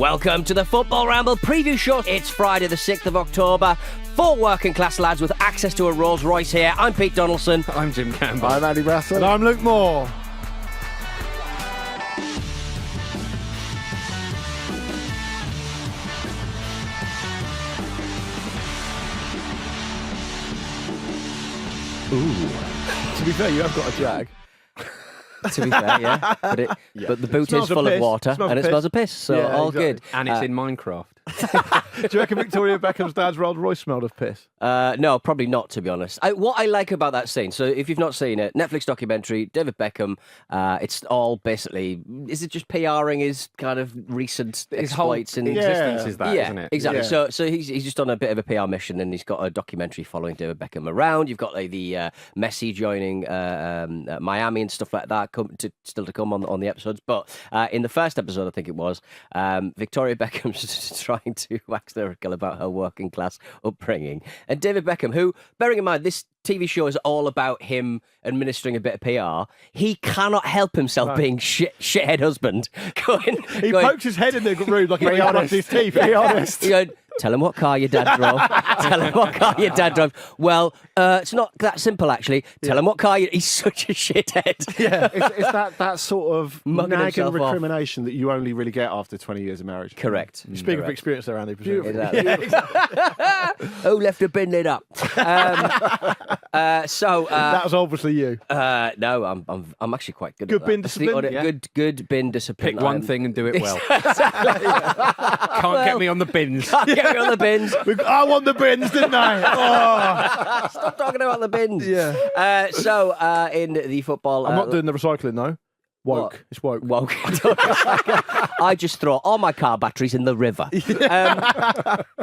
Welcome to the Football Ramble preview show. It's Friday the 6th of October. 4 working class lads with access to a Rolls Royce here. I'm Pete Donaldson. I'm Jim Campbell. I'm Andy Russell. And I'm Luke Moore. Ooh. To be fair, you have got a jag. To be fair, yeah. But the boot is full of water and it smells of piss, so Yeah, all exactly. good. And it's in Minecraft. Do you reckon Victoria Beckham's dad's Rolls Royce smelled of piss? No, probably not, to be honest. What I like about that scene, so if you've not seen it, Netflix documentary, David Beckham, it's all basically, is it just PRing his kind of recent exploits? His whole existence is that, isn't it? Exactly. Yeah. So he's just on a bit of a PR mission and he's got a documentary following David Beckham around. You've got like the Messi joining Miami and stuff like that still to come on the episodes. But in the first episode, I think it was, Victoria Beckham's trying to wax lyrical about her working class upbringing. And David Beckham, who, bearing in mind, this TV show is all about him administering a bit of PR, he cannot help himself being shithead husband. He pokes his head in the room like he brushes his teeth. Be honest. He goes, tell him what car your dad drove. Tell him what car your dad drove. Well, it's not that simple, actually. Tell him what car he's such a shithead. Yeah. It's that sort of Mugging nagging himself off. recrimination that you only really get after 20 years of marriage. Correct. Speaking of experience there, Andy. presumably. Exactly. Who left the bin lid up? That was obviously you. No, I'm actually quite good. Good at bin that. That's the discipline? only- Good bin discipline. Pick one thing and do it well. Can't get me on the bins. Can't get me on the bins. I won the bins, didn't I? Oh. Stop talking about the bins. Yeah. In the football, I'm not doing the recycling, though. Woke. What? It's woke. Woke. I just throw all my car batteries in the river.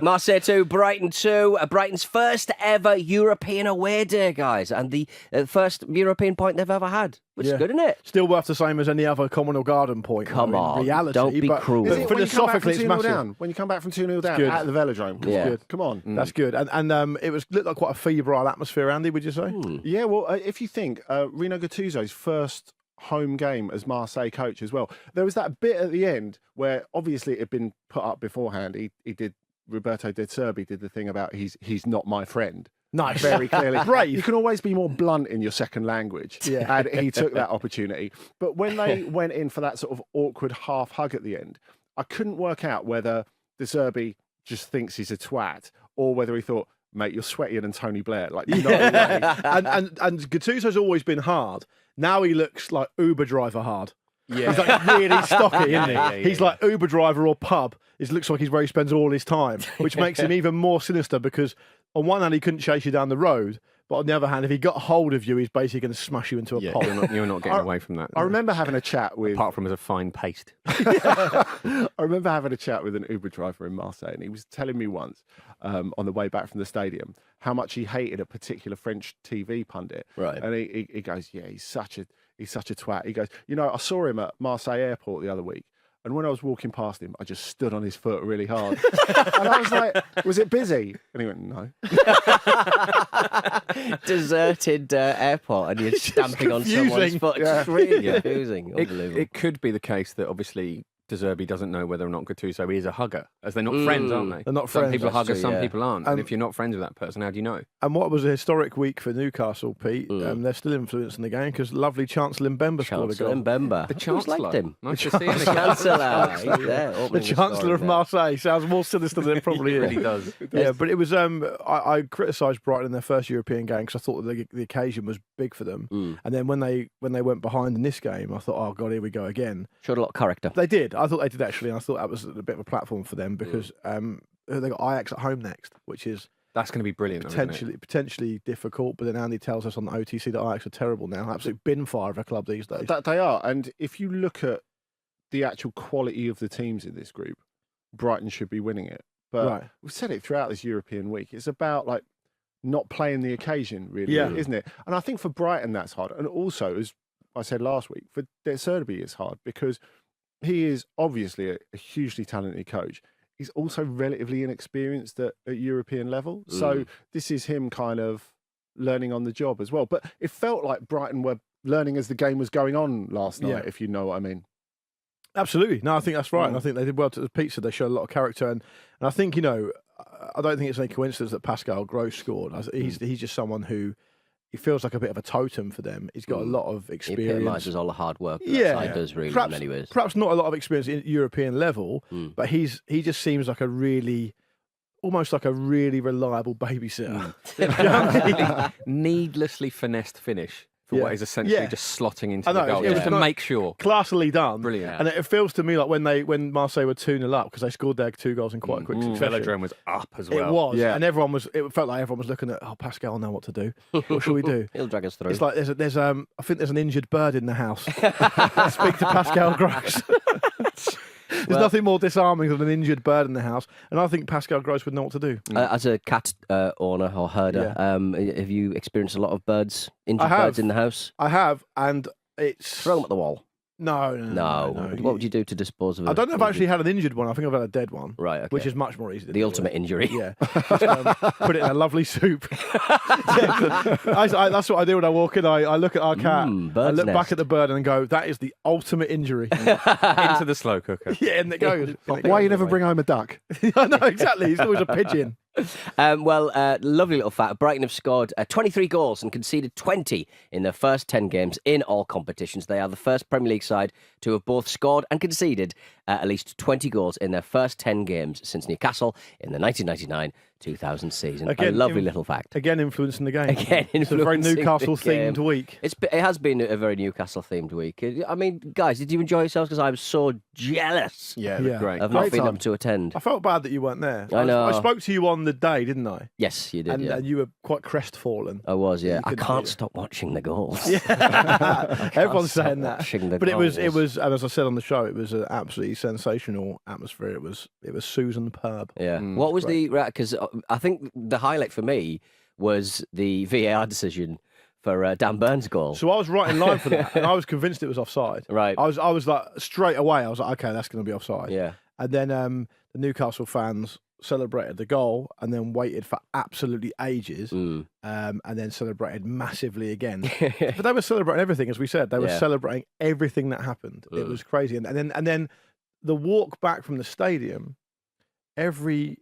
Marseille 2, Brighton 2. Brighton's first ever European away day, guys, and the first European point they've ever had, which is good, isn't it? Still worth the same as any other Commonwealth Garden point. Come on, reality, don't be cruel. Is it when you come back from philosophically, it's 2-0 massive. down? When you come back from 2-0 down good. at the velodrome? Yeah. Good. Come on. That's good. And it looked like quite a febrile atmosphere, Andy, would you say? Yeah, well, if you think Rino Gattuso's first home game as Marseille coach as well, there was that bit at the end where obviously it had been put up beforehand. He did, Roberto De Zerbi did the thing about he's not my friend. Nice. Very clearly. Brave. You can always be more blunt in your second language. Yeah. And he took that opportunity. But when they went in for that sort of awkward half hug at the end, I couldn't work out whether De Zerbi just thinks he's a twat or whether he thought, mate, you're sweatier than Tony Blair. Like, no way. and Gattuso's always been hard. Now he looks like Uber driver hard. Yeah. He's like really stocky, isn't he? Yeah. He's like Uber driver or pub. It looks like he's where he spends all his time, which makes him even more sinister because on one hand he couldn't chase you down the road, but on the other hand, if he got hold of you, he's basically going to smash you into a pot. You're not getting away from that. I remember having a chat with... Apart from as a fine paste. I remember having a chat with an Uber driver in Marseille, and he was telling me once on the way back from the stadium how much he hated a particular French TV pundit. Right. And he goes, yeah, he's such a twat. He goes, I saw him at Marseille airport the other week, and when I was walking past him, I just stood on his foot really hard. And I was like, was it busy? And he went, no. Deserted airport and you're stamping on someone's confusing. foot. It's really confusing. Unbelievable. It could be the case that obviously De Zerbi doesn't know whether or not Gattuso is a hugger, as they're not friends, aren't they? They're not Some friends, people are that's huggers, true, some yeah. people aren't. And if you're not friends with that person, how do you know? And what was a historic week for Newcastle, Pete? They're still influencing the game because lovely Chancellor Mbemba scored a Chancellor goal. Mbemba. The I've always Chancellor. liked him. Nice to see him The again. Chancellor. He's there, The opening Chancellor scoring of there. Marseille sounds more sinister than it probably It is. really does. Yeah, but it was. I criticised Brighton in their first European game because I thought that the occasion was big for them. And then when they went behind in this game, I thought, oh god, here we go again. Showed a lot of character. They did. I thought they did actually, and I thought that was a bit of a platform for them because they got Ajax at home next, which is That's going to be brilliant, though, isn't it? potentially difficult. But then Andy tells us on the OTC that Ajax are terrible now, absolute bin fire of a club these days. They are. And if you look at the actual quality of the teams in this group, Brighton should be winning it. But Right. we've said it throughout this European week. It's about like not playing the occasion, really, Yeah. isn't it? And I think for Brighton that's hard. And also, as I said last week, for De Zerbi it's hard because he is obviously a hugely talented coach. He's also relatively inexperienced at European level. So this is him kind of learning on the job as well. But it felt like Brighton were learning as the game was going on last night, if you know what I mean. Absolutely. No, I think that's right. And I think they did well to the pizza. They showed a lot of character. And I think, I don't think it's any coincidence that Pascal Gross scored. He's just someone who he feels like a bit of a totem for them. He's got a lot of experience. He epitomises all the hard work that side does, really, in many ways. Perhaps not a lot of experience at European level, but he just seems like almost like a really reliable babysitter. Needlessly finessed finish. For what is essentially just slotting into the goal, just to make sure. Classily done. Brilliant. And it feels to me like when Marseille were 2-0 up, because they scored their 2 goals in quite a quick succession. Velodrome was up as well. It was. Yeah. And it felt like everyone was looking at, Pascal will know what to do. What shall we do? He'll drag us through. It's like I think there's an injured bird in the house. Speak to Pascal Gross. There's nothing more disarming than an injured bird in the house, and I think Pascal Gross would know what to do. As a cat owner or herder, have you experienced a lot of injured birds in the house? I have, and it's... Throw them at the wall. No. What would you do to dispose of it? I don't know if I actually had an injured one. I think I've had a dead one. Right, okay. Which is much more easy. The ultimate injury. Yeah. Just, put it in a lovely soup. That's what I do when I walk in. I look at our cat, I look back at the bird and go, that is the ultimate injury. Into the slow cooker. Yeah, and it goes. Why you never bring home a duck? I know, exactly. It's always a pigeon. Lovely little fact. Brighton have scored 23 goals and conceded 20 in their first 10 games in all competitions. They are the first Premier League side to have both scored and conceded at least 20 goals in their first 10 games since Newcastle in the 1999-2000 season. Again, a lovely little fact. Again, influencing the game. Again, it's a very Newcastle-themed week. It has been a very Newcastle-themed week. I mean, guys, did you enjoy yourselves? Because I was so jealous of not being able to attend. I felt bad that you weren't there. I know. I spoke to you on the day, didn't I? Yes, you did. And you were quite crestfallen. I was, yeah. I can't stop watching the goals. Everyone's saying that. But it was, and as I said on the show, it was an absolutely sensational atmosphere. It was Susan Perb. Yeah. What was because I think the highlight for me was the VAR decision for Dan Burns' goal. So I was right in line for that, and I was convinced it was offside. Right. I was like straight away. I was like, okay, that's going to be offside. Yeah. And then the Newcastle fans celebrated the goal and then waited for absolutely ages and then celebrated massively again. But they were celebrating everything, as we said. They were celebrating everything that happened. It was crazy. And then the walk back from the stadium, every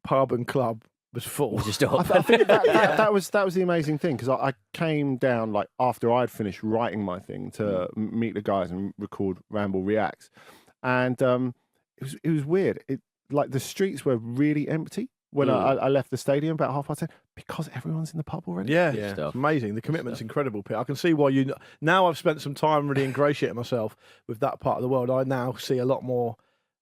pub and club was full. Just I think that was the amazing thing, because I came down like after I'd finished writing my thing to meet the guys and record Ramble Reacts, and it was weird. Like the streets were really empty when I left the stadium about 10:30 because everyone's in the pub already. Yeah. It's amazing. The commitment's incredible, Pete. I can see why now I've spent some time really ingratiating myself with that part of the world. I now see a lot more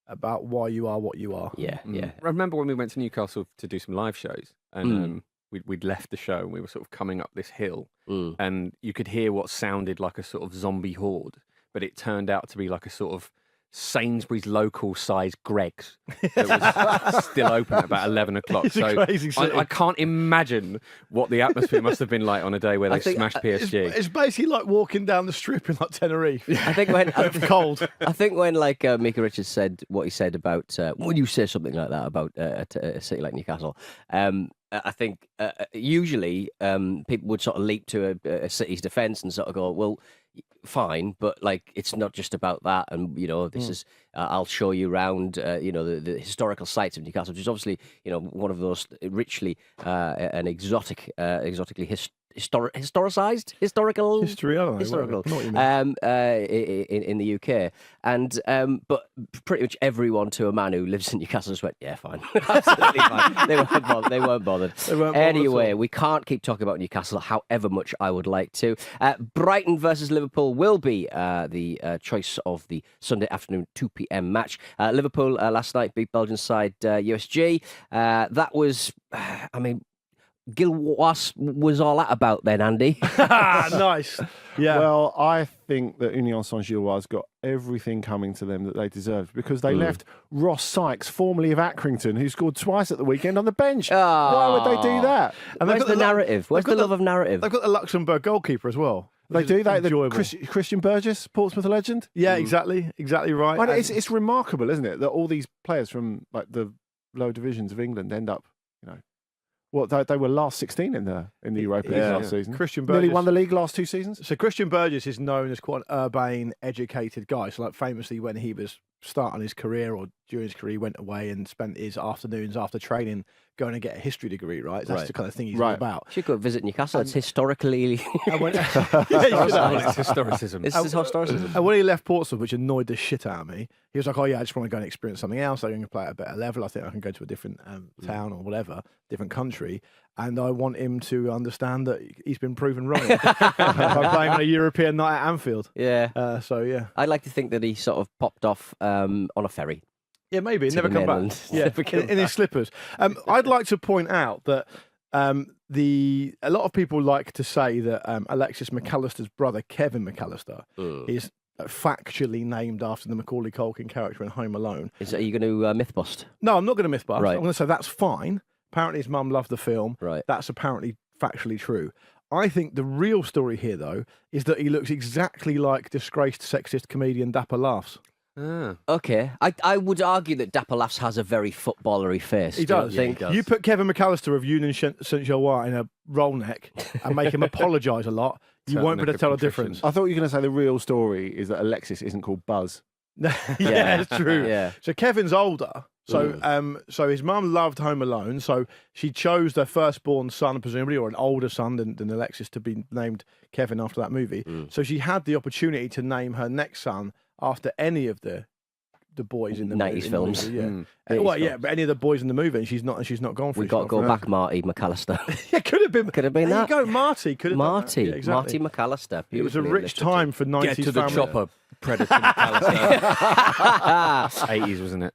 about why you are what you are. Yeah. I remember when we went to Newcastle to do some live shows, and we'd left the show and we were sort of coming up this hill, and you could hear what sounded like a sort of zombie horde, but it turned out to be like a sort of Sainsbury's local size Greggs that was still open at about 11 o'clock. It's a crazy city. I can't imagine what the atmosphere must have been like on a day where they smashed PSG. It's basically like walking down the strip in like Tenerife. I think when cold. I think when Mika Richards said what he said about when you say something like that about a city like Newcastle, I think usually people would sort of leap to a city's defence and sort of go, well, fine, but like it's not just about that, and this is I'll show you around the historical sites of Newcastle, which is obviously one of those richly and exotically historicized historical history. I don't know. Historical. What you mean. In the UK, and but pretty much everyone to a man who lives in Newcastle just went, yeah, fine, absolutely fine. They weren't bothered. Anyway, we can't keep talking about Newcastle, however much I would like to. Brighton versus Liverpool will be the choice of the Sunday afternoon 2 p.m. match. Liverpool last night beat Belgian side USG. That was, Gil was all that about then, Andy. Nice. Yeah. Well, I think that Union Saint-Gilloise got everything coming to them that they deserved, because they left Ross Sykes, formerly of Accrington, who scored twice at the weekend, on the bench. Why would they do that? And where's the narrative? Where's the love of narrative? They've got the Luxembourg goalkeeper as well. They do that. Christian Burgess, Portsmouth legend. Yeah, exactly right. Well, it's remarkable, isn't it, that all these players from like the lower divisions of England end up, they were last 16 in the Europa League last season. Christian Burgess nearly won the league last 2 seasons. So Christian Burgess is known as quite an urbane, educated guy. So like famously when he was starting his career or during his career, he went away and spent his afternoons after training going to get a history degree, right? That's the kind of thing he's all about. You should go visit Newcastle. It's historically... It's historicism. It's historicism. And when he left Portsmouth, which annoyed the shit out of me, he was like, oh yeah, I just want to go and experience something else. I'm going to play at a better level. I think I can go to a different town or whatever, different country. And I want him to understand that he's been proven wrong by playing on a European night at Anfield. Yeah. So, yeah. I'd like to think that he sort of popped off on a ferry. Yeah, maybe. To Never the come mainland. back. Yeah, in his slippers. I'd like to point out that a lot of people like to say that Alexis McAllister's brother, Kevin McAllister, is factually named after the Macaulay Culkin character in Home Alone. Are you going to myth bust? No, I'm not going to myth bust. Right. I'm going to say that's fine. Apparently his mum loved the film. Right. That's apparently factually true. I think the real story here, though, is that he looks exactly like disgraced sexist comedian Dapper Laughs. Okay. I would argue that Dapper Laughs has a very footballery face. He Do you does. not think? You put Kevin McAllister of Union Saint-Germain in a roll neck and make him apologise a lot, you won't be able to tell a difference. I thought you were going to say the real story is that Alexis isn't called Buzz. Yeah, it's true. Yeah. So Kevin's older. So his mum loved Home Alone. So she chose their firstborn son, presumably, or an older son than Alexis, to be named Kevin after that movie. So she had the opportunity to name her next son after any of the boys in the 90s movie, films. Yeah. But any of the boys in the movie, and she's not gone for it. We've got to go back, Marty McAllister. Yeah, could have been. Could have been there that. You go, Marty. Could have Marty. Done that. Yeah, exactly. Marty McAllister. It was a Beautifully rich illustrative. time for 90s Get to the family. chopper, Predator McAllister. 80s, wasn't it?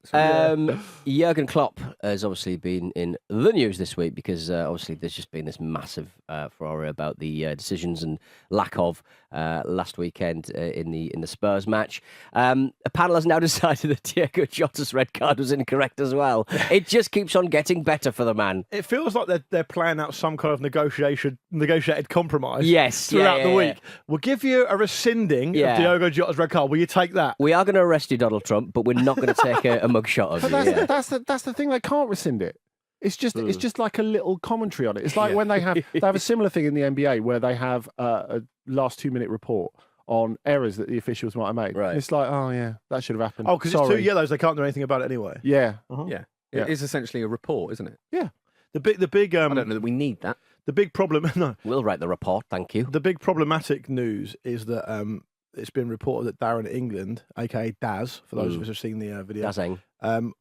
Jürgen Klopp has obviously been in the news this week because obviously there's just been this massive furore about the decisions and lack of last weekend in the Spurs match. A panel has now decided that Diego Jota's red card was incorrect as well. It just keeps on getting better for the man. It feels like they're playing out some kind of negotiated compromise. Yes, throughout the yeah. week. We'll give you a rescinding of Diego Jota's red card. Will you take that? We are going to arrest you, Donald Trump, but we're not going to take a mugshot of But you. that's the thing. They can't rescind it. It's just like a little commentary on it. It's like when they have a similar thing in the NBA where they have a last 2-minute report on errors that the officials might have made. Right. And it's like, oh yeah, that should have happened. Oh, because it's 2 yellows, they can't do anything about it anyway. Yeah. Yeah. Yeah. It is essentially a report, isn't it? Yeah. The big I don't know that we need that. the big problem. No, We'll write the report, thank you. the big problematic news is that it's been reported that Darren England, aka Daz, for those of us who've seen the video, Dazeng.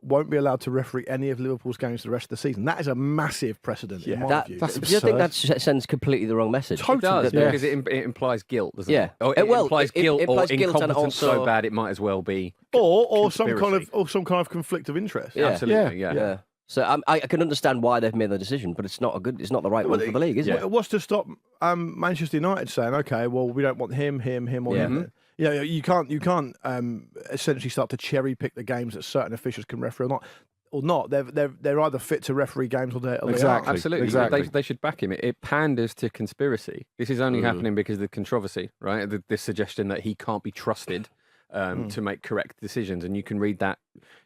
won't be allowed to referee any of Liverpool's games for the rest of the season. That is a massive precedent in my view. that's Do you think absurd. that sends completely the wrong message? Totally. It does, Yeah. because it implies guilt, doesn't Yeah. it? Or It will. implies It guilt implies or guilt and incompetence so also- bad it might as well be or some conspiracy. kind of conflict of interest. Yeah. Absolutely, yeah. Yeah. So I can understand why they've made the decision, but it's not the right one for the league, is it? What's to stop Manchester United saying, okay, well, we don't want him, or Yeah. him? You know, you can't essentially start to cherry pick the games that certain officials can referee or not. They're either fit to referee games or they aren't. Exactly. Absolutely. Exactly. They should back him. It panders to conspiracy. This is only happening because of the controversy, right? This suggestion that he can't be trusted to make correct decisions. And you can read that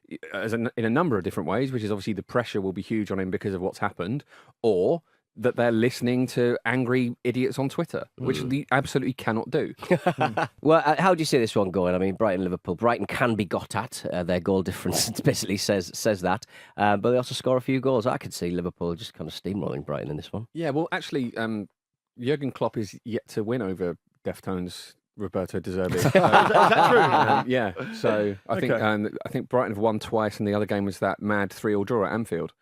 in a number of different ways, which is obviously the pressure will be huge on him because of what's happened, or that they're listening to angry idiots on Twitter, which they absolutely cannot do. Well, how do you see this one going? I mean, Brighton can can be got at. Their goal difference basically says that. But they also score a few goals. I could see Liverpool just kind of steamrolling Brighton in this one. Yeah, well, actually, Jürgen Klopp is yet to win over Deftones Roberto De Zerbi. Is that true? Yeah, so I think Brighton have won twice, and the other game was that mad 3-3 draw at Anfield.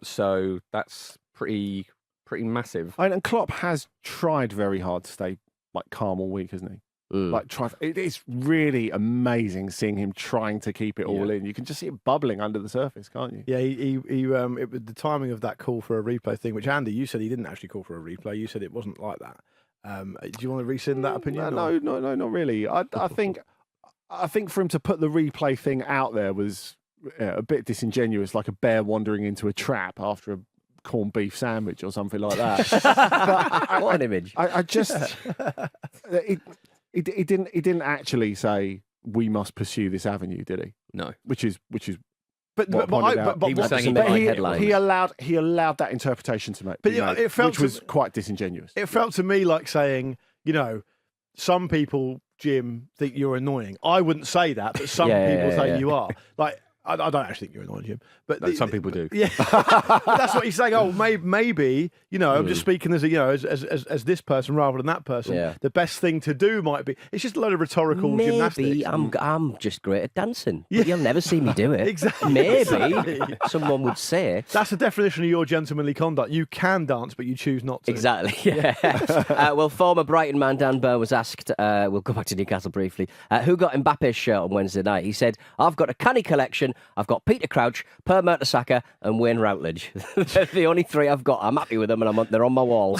So that's pretty massive. And Klopp has tried very hard to stay like calm all week, hasn't he? It's really amazing seeing him trying to keep it all in. You can just see it bubbling under the surface, can't you? Yeah, it was the timing of that call for a replay thing, which Andy, you said he didn't actually call for a replay. You said it wasn't like that. Do you want to rescind that opinion? No, not really. I think for him to put the replay thing out there was a bit disingenuous, like a bear wandering into a trap after a corned beef sandwich or something like that. But What an image. I just he didn't actually say we must pursue this avenue, did he? No. Which is what he was what- saying but he headlines. he allowed that interpretation to make, But be made, it felt which was quite disingenuous. It felt to me like saying, some people, Jim, think you're annoying. I wouldn't say that, but some people think you are. Like, I don't actually think you're annoying, Jim. But No, some people do. Yeah, that's what he's saying. Oh, maybe I'm just speaking as as this person rather than that person. Yeah. The best thing to do might be. It's just a load of rhetorical gymnastics. Maybe I'm just great at dancing. But you'll never see me do it. Exactly. Maybe someone would say. That's the definition of your gentlemanly conduct. You can dance, but you choose not to. Exactly. Yeah. Well, former Brighton man Dan Burn was asked. We'll go back to Newcastle briefly. Who got Mbappe's shirt on Wednesday night? He said, "I've got a canny collection. I've got Peter Crouch, Per Mertesacker, and Wayne Routledge. They're the only three I've got. I'm happy with them, and they're on my wall."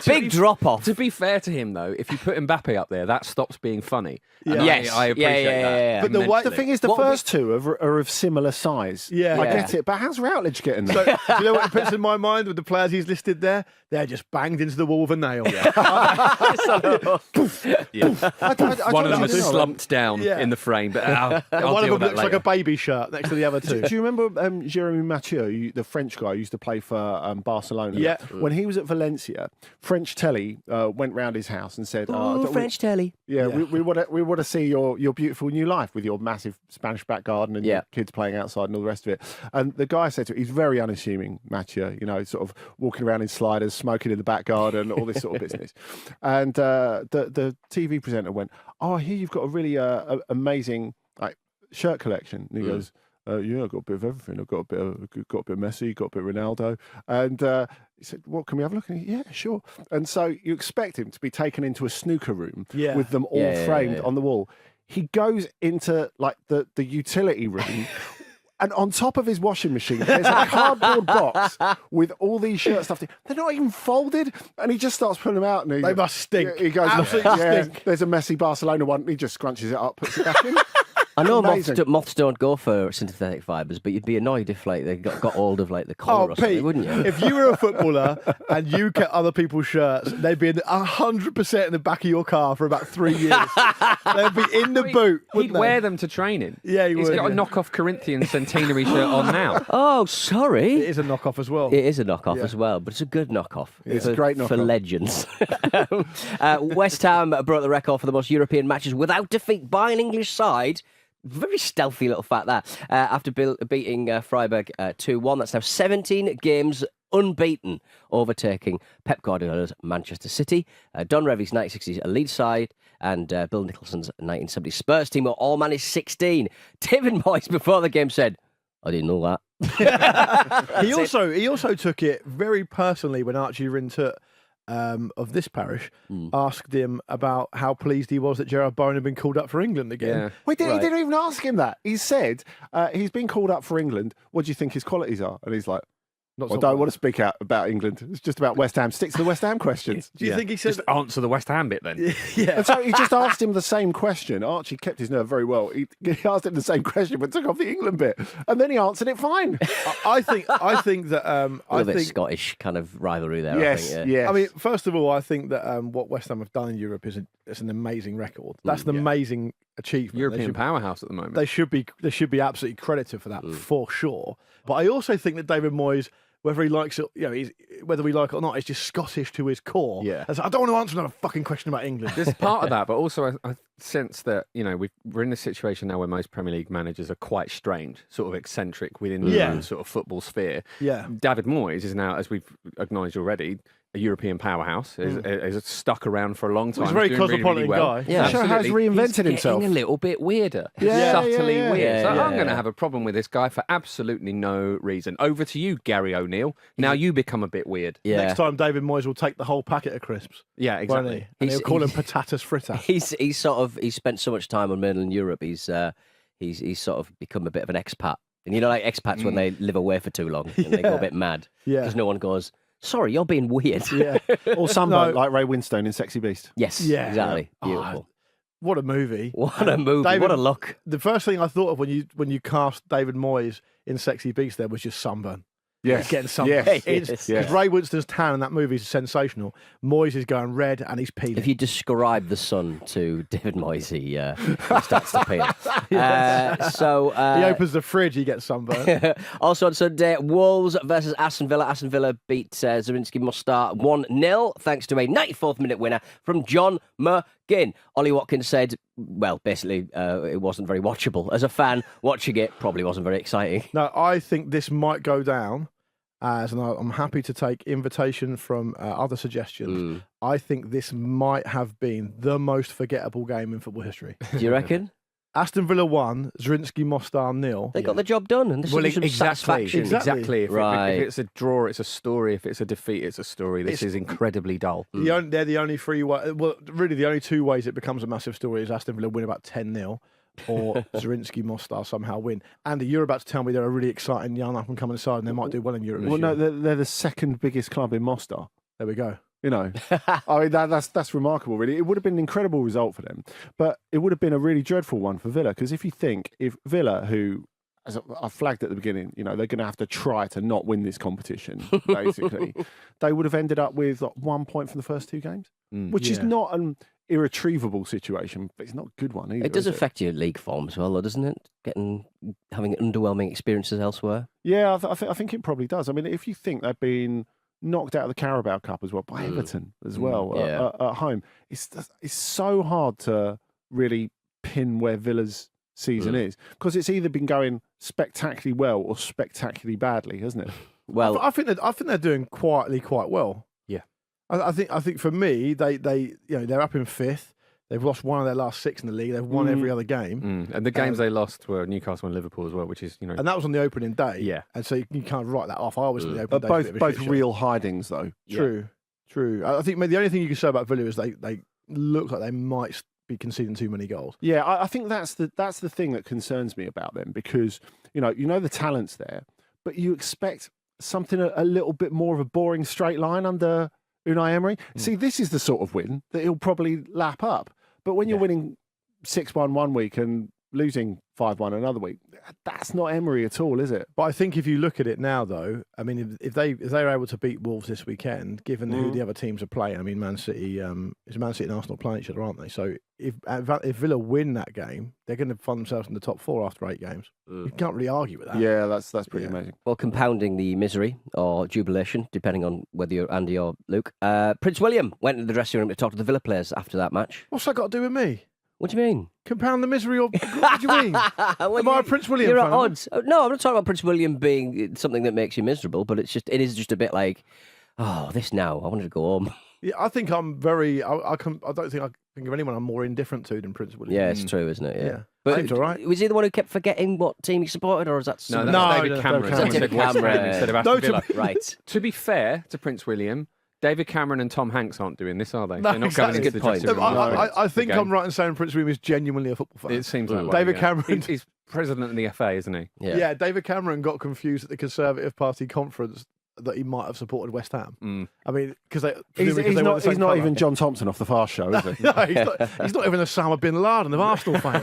Big drop off. To be fair to him, though, if you put Mbappe up there, that stops being funny. And Yes. I appreciate that. Yeah. But the thing is, the first two are of similar size. Yeah. I get it. But how's Routledge getting there? So, do you know what puts in my mind with the players he's listed there? They're just banged into the wall with a nail. One of them is slumped down in the frame, but I'll One of deal them with that looks like later. a baby shirt next to the other two. Do you remember Jérôme Mathieu, the French guy who used to play for Barcelona? Yeah. When he was at Valencia, French telly went round his house and said, French telly. Yeah, we want to see your beautiful new life with your massive Spanish back garden and your kids playing outside and all the rest of it." And the guy said to him, he's very unassuming, Mathieu, sort of walking around in sliders, smoking in the back garden, all this sort of business. And the TV presenter went, "Oh, I hear you've got a really amazing shirt collection." And he goes, "Yeah, I've got a bit of everything. I've got a bit of Messi, got a bit of Ronaldo." And he said, "Well, can we have a look?" And he, "Yeah, sure." And so you expect him to be taken into a snooker room with them all framed on the wall. He goes into the utility room. And on top of his washing machine, there's a cardboard box with all these shirts stuffed in. They're not even folded. And he just starts pulling them out. And They must stink. He goes, Absolutely stink. There's a Messi Barcelona one. And he just scrunches it up, puts it back in. I know Amazing. moths don't go for synthetic fibres, but you'd be annoyed if they got hold of the collar or something, Pete, wouldn't you? if you were a footballer and you kept other people's shirts, they'd be 100% in the back of your car for about 3 years. They'd be in the boot. He'd wear them to training. Yeah, he He's would. got a knockoff Corinthian centenary shirt on now. Oh, sorry. It is a knockoff as well. It is a knockoff as well, but it's a good knockoff. It's a great for knockoff. legends. West Ham broke the record for the most European matches without defeat by an English side. Very stealthy little fact that. After beating Freiburg 2-1. That's now 17 games unbeaten, overtaking Pep Guardiola's Manchester City, Don Revie's 1960s Leeds side, and Bill Nicholson's 1970s Spurs team were all managed 16. David Moyes, before the game, said, "I didn't know that." He also took it very personally when Archie Rintut of this parish asked him about how pleased he was that Gerard Bowen had been called up for England again. Yeah. He didn't even ask him that. He said, he's been called up for England. What do you think his qualities are? And he's like, I don't want to speak out about England. It's just about West Ham. Stick to the West Ham questions. Do you think he said Just answer the West Ham bit then. Yeah. And so he just asked him the same question. Archie kept his nerve very well. He asked him the same question, but took off the England bit, and then he answered it fine. I think that A little bit Scottish kind of rivalry there. Yes, I think, yeah. yes. I mean, first of all, I think that what West Ham have done in Europe is an amazing record. That's an amazing achievement. European powerhouse at the moment. They should be absolutely credited for that for sure. But I also think that David Moyes, whether he likes it, whether we like it or not, is just Scottish to his core. Yeah. And so I don't want to answer another fucking question about England. There's part of that, but also I sense that we're in a situation now where most Premier League managers are quite strange, sort of eccentric within the sort of football sphere. Yeah. David Moyes is now, as we've acknowledged already, a European powerhouse. Is stuck around for a long time. He's a very doing really, cosmopolitan really well. guy. Yeah. Sure has Absolutely. reinvented He's himself. getting a little bit weirder. Yeah, Subtly yeah, weird. yeah. So Yeah, I'm going to yeah. have a problem with this guy for absolutely no reason. Over to you, Gary O'Neill. Now you become a bit weird. Yeah. Next time, David Moyes will take the whole packet of crisps. Yeah, Won't exactly. he? And he'll call them He's- patatas fritas. He's spent so much time on mainland Europe. He's sort of become a bit of an expat. And like expats when they live away for too long and they go a bit mad Yeah. because no one goes, "Sorry, you're being weird." Yeah. Or sunburnt No. like Ray Winstone in Sexy Beast. Yes. Yeah. Exactly. Oh, Beautiful. What a movie. What a movie. David- What a look. The first thing I thought of when you cast David Moyes in Sexy Beast there was just sunburn. Yes. He's getting sunburn. Yes. Because Ray Winston's tan in that movie is sensational. Moyes is going red and he's peeling. If you describe the sun to David Moyes, he starts to peel. He opens the fridge, he gets sunburn. Also on Sunday, Wolves versus Aston Villa. Aston Villa beat Zrinjski Mostar 1-0 thanks to a 94th minute winner from John McGinn. Ollie Watkins said, well, basically, it wasn't very watchable. As a fan, watching it probably wasn't very exciting. No, I think this might go down as, and I'm happy to take invitation from other suggestions. I think this might have been the most forgettable game in football history. Do you reckon? Aston Villa 1, Zrinjski Mostar 0. They got the job done, and this is some satisfaction. Exactly. If Right. it's a draw, it's a story. If it's a defeat, it's a story. This is incredibly dull. They're the only three ways. Well, really, the only two ways it becomes a massive story is Aston Villa win about 10-0, or Zrinjski Mostar somehow win. Andy, you're about to tell me they're a really exciting young up and coming side, and they might do well in Europe. Well, no, they're the second biggest club in Mostar. There we go. You know, I mean, that's remarkable, really. It would have been an incredible result for them, but it would have been a really dreadful one for Villa, because if you think, if Villa, who, as I flagged at the beginning, you know, they're going to have to try to not win this competition, basically, they would have ended up with 1 point from the first two games, which is not an irretrievable situation, but it's not a good one either. It does affect your league form as well, though, doesn't it? Having underwhelming experiences elsewhere. Yeah, I think it probably does. I mean, if you think they've been knocked out of the Carabao Cup as well by Everton as well at home, it's so hard to really pin where Villa's season is, because it's either been going spectacularly well or spectacularly badly, hasn't it? Well, I think they're doing quietly quite well. Yeah, I think for me, they're up in fifth. They've lost one of their last 6 in the league. They've won every other game. And the games they lost were Newcastle and Liverpool as well, which is, you know. And that was on the opening day. Yeah. And so you can kind of write that off. I always think the opening day. Both real hidings, though. True. I think the only thing you can say about Villa is they look like they might be conceding too many goals. Yeah, I think that's the thing that concerns me about them, because, you know the talent's there, but you expect something a little bit more of a boring straight line under Unai Emery. See, this is the sort of win that he'll probably lap up. But when you're winning 6-1 one week and losing 5-1 another week, that's not Emery at all, is it? But I think if you look at it now, though, I mean, if they're able to beat Wolves this weekend, given who the other teams are playing, I mean, Man City and Arsenal playing each other, aren't they? So if Villa win that game, they're going to find themselves in the top 4 after 8 games. You can't really argue with that. Yeah, that's pretty amazing. Well, compounding the misery or jubilation, depending on whether you're Andy or Luke, Prince William went to the dressing room to talk to the Villa players after that match. What's that got to do with me? What do you mean? Compound the misery, or what do you mean? Am I a Prince William You're fan? at odds. No, I'm not talking about Prince William being something that makes you miserable, but it is just a bit like, oh, this now. I wanted to go home. Yeah, I think I'm very. I don't think I think of anyone I'm more indifferent to than Prince William. Yeah, it's true, isn't it? Yeah. But Seems all right. Was he the one who kept forgetting what team he supported, or is that No, something? that's David Cameron. That's David West Ham Cameron. instead of Aston Villa. Right. To be fair to Prince William, David Cameron and Tom Hanks aren't doing this, are they? No, They're not exactly. going into the Good point. dressing room. I think I'm right in saying Prince William is genuinely a football fan. It seems that way. David yeah. Cameron. He's president of the FA, isn't he? Yeah, David Cameron got confused at the Conservative Party conference that he might have supported West Ham. I mean, because He's not even John Thompson off the Fast Show, is he? No, he's not even Osama bin Laden of Arsenal fame.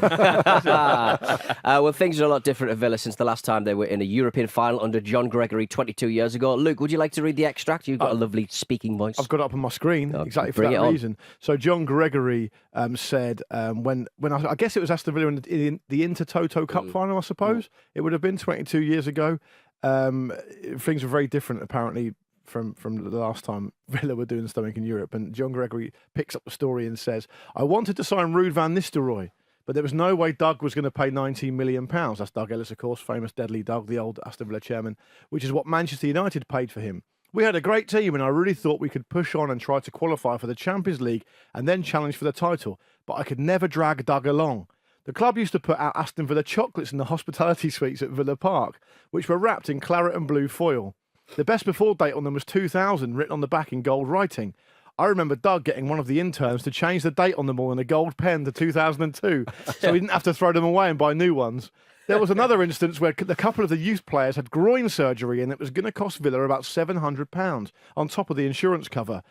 Well, things are a lot different at Villa since the last time they were in a European final under John Gregory 22 years ago. Luke, would you like to read the extract? You've got a lovely speaking voice. I've got it up on my screen exactly for that reason. So John Gregory said when I guess it was Aston Villa in the Intertoto Cup final, I suppose it would have been 22 years ago. Things were very different apparently from the last time Villa were doing something in Europe. And John Gregory picks up the story and says, I wanted to sign Ruud van Nistelrooy, but there was no way Doug was going to pay £19 million. That's Doug Ellis, of course, famous Deadly Doug, the old Aston Villa chairman, which is what Manchester United paid for him. We had a great team and I really thought we could push on and try to qualify for the Champions League and then challenge for the title, but I could never drag Doug along. The club used to put out Aston Villa chocolates in the hospitality suites at Villa Park, which were wrapped in claret and blue foil. The best before date on them was 2000, written on the back in gold writing. I remember Doug getting one of the interns to change the date on them all in a gold pen to 2002, so we didn't have to throw them away and buy new ones. There was another instance where a couple of the youth players had groin surgery and it was going to cost Villa about £700 on top of the insurance cover.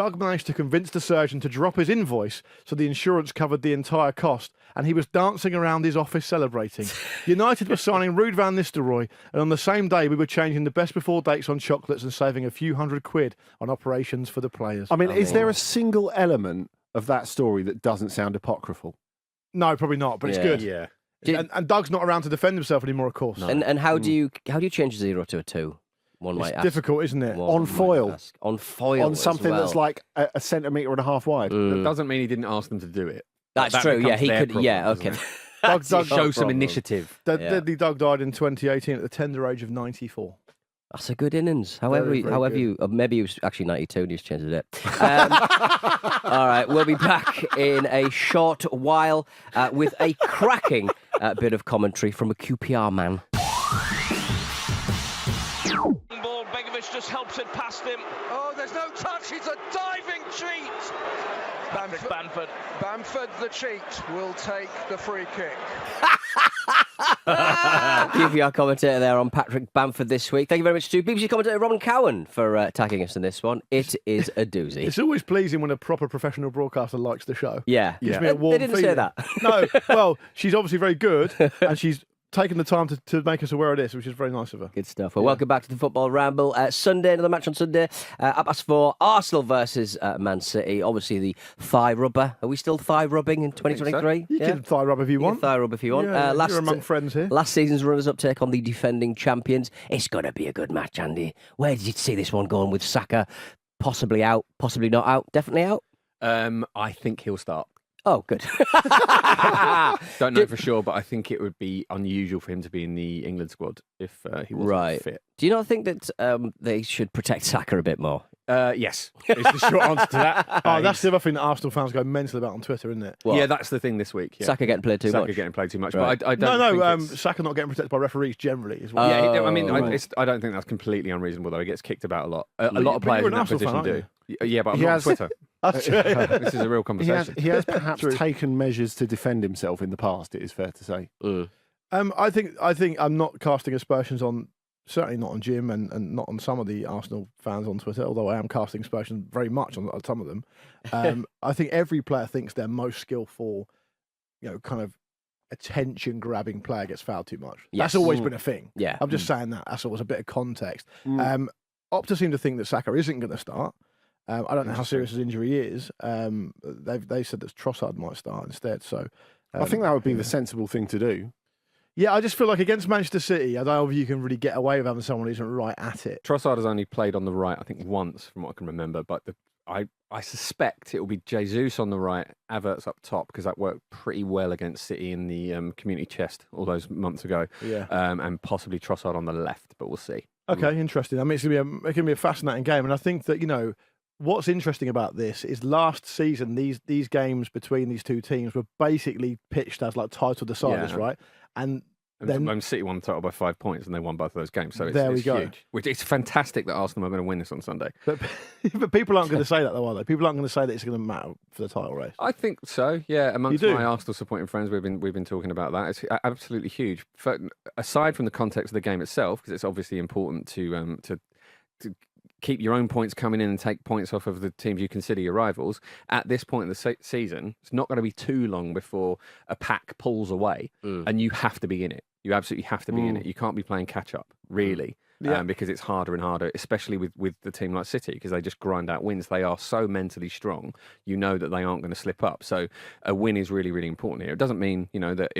Doug managed to convince the surgeon to drop his invoice so the insurance covered the entire cost, and he was dancing around his office celebrating. United were signing Ruud van Nistelrooy, and on the same day we were changing the best before dates on chocolates and saving a few £100 on operations for the players. I mean, is there a single element of that story that doesn't sound apocryphal? No, probably not, but it's good. Yeah. And Doug's not around to defend himself anymore, of course. No. And how do you change 0 to a 2? One might It's ask. difficult, isn't it? On foil. On foil. On something as well. that's like a centimetre and a half wide. That doesn't mean he didn't ask them to do it. That's That true. Yeah, becomes he their could. problem, Yeah, doesn't okay. it? Doug Show some problem. initiative. Deadly Doug died in 2018 at the tender age of 94. That's a good innings. However, Very, very good. you maybe he was actually 92 and he's changed it. All right, we'll be back in a short while with a cracking bit of commentary from a QPR man. Ball, Begovic just helps it past him. Oh, there's no touch. It's a diving cheat. Bamford, the cheat, will take the free kick. QPR commentator there on Patrick Bamford this week. Thank you very much to BBC commentator Robin Cowan for tagging us in this one. It is a doozy. It's always pleasing when a proper professional broadcaster likes the show. Yeah. Gives me a warm They didn't say feeling. that. No, well, she's obviously very good, and she's taken the time to make us aware of this, which is very nice of her. Good stuff. Well, welcome back to the Football Ramble. Sunday, another match on Sunday. Up as for Arsenal versus Man City. Obviously, the thigh rubber. Are we still thigh rubbing in 2023? You can thigh rub if you want. Thigh rub if you want. Yeah, you're among friends here. Last season's runners-up take on the defending champions. It's going to be a good match, Andy. Where did you see this one going with Saka? Possibly out, possibly not out, definitely out? I think he'll start. Oh, good. Don't know for sure, but I think it would be unusual for him to be in the England squad if he wasn't fit. Do you not think that they should protect Saka a bit more? Yes, is the short answer to that. That's the other thing that Arsenal fans go mental about on Twitter, isn't it? What? Yeah, that's the thing this week. Yeah. Saka getting played too much? Saka getting played too much. Right. But I don't think it's... Saka not getting protected by referees generally is what. Yeah, I mean, right. I don't think that's completely unreasonable, though. He gets kicked about a lot. A lot of but players you're in an that Arsenal position fan, do. Yeah, but I'm He not on has- Twitter. That's true. This is a real conversation. He has perhaps taken measures to defend himself in the past, it is fair to say. I think I'm not casting aspersions on, certainly not on Jim and not on some of the Arsenal fans on Twitter, although I am casting aspersions very much on some of them. I think every player thinks their most skillful, kind of attention-grabbing player gets fouled too much. Yes. That's always been a thing. Yeah. I'm just saying that. That's always a bit of context. Opta seem to think that Saka isn't going to start. I don't know how serious his injury is. They said that Trossard might start instead. So I think that would be the sensible thing to do. Yeah, I just feel like against Manchester City, I don't know if you can really get away with having someone who isn't right at it. Trossard has only played on the right, I think, once, from what I can remember. But I suspect it will be Jesus on the right, Havertz up top, because that worked pretty well against City in the community chest all those months ago. Yeah. And possibly Trossard on the left, but we'll see. Okay, interesting. I mean, it's going to be a fascinating game, and I think that what's interesting about this is last season these games between these two teams were basically pitched as like title deciders, Yeah. right? And Then then City won the title by 5 points, and they won both of those games. So it's, There we it's go. huge. Which it's fantastic that Arsenal are going to win this on Sunday. but people aren't going to say that though, are they? People aren't going to say that it's going to matter for the title race. I think so. Yeah, amongst do? my Arsenal supporting friends, we've been talking about that. It's absolutely huge. Aside from the context of the game itself, because it's obviously important to keep your own points coming in and take points off of the teams you consider your rivals. At this point in the season, it's not going to be too long before a pack pulls away, and you have to be in it. You absolutely have to be in it. You can't be playing catch up, really. Yeah. Because it's harder and harder, especially with the team like City, because they just grind out wins. They are so mentally strong, you know that they aren't going to slip up. So a win is really, really important here. It doesn't mean, that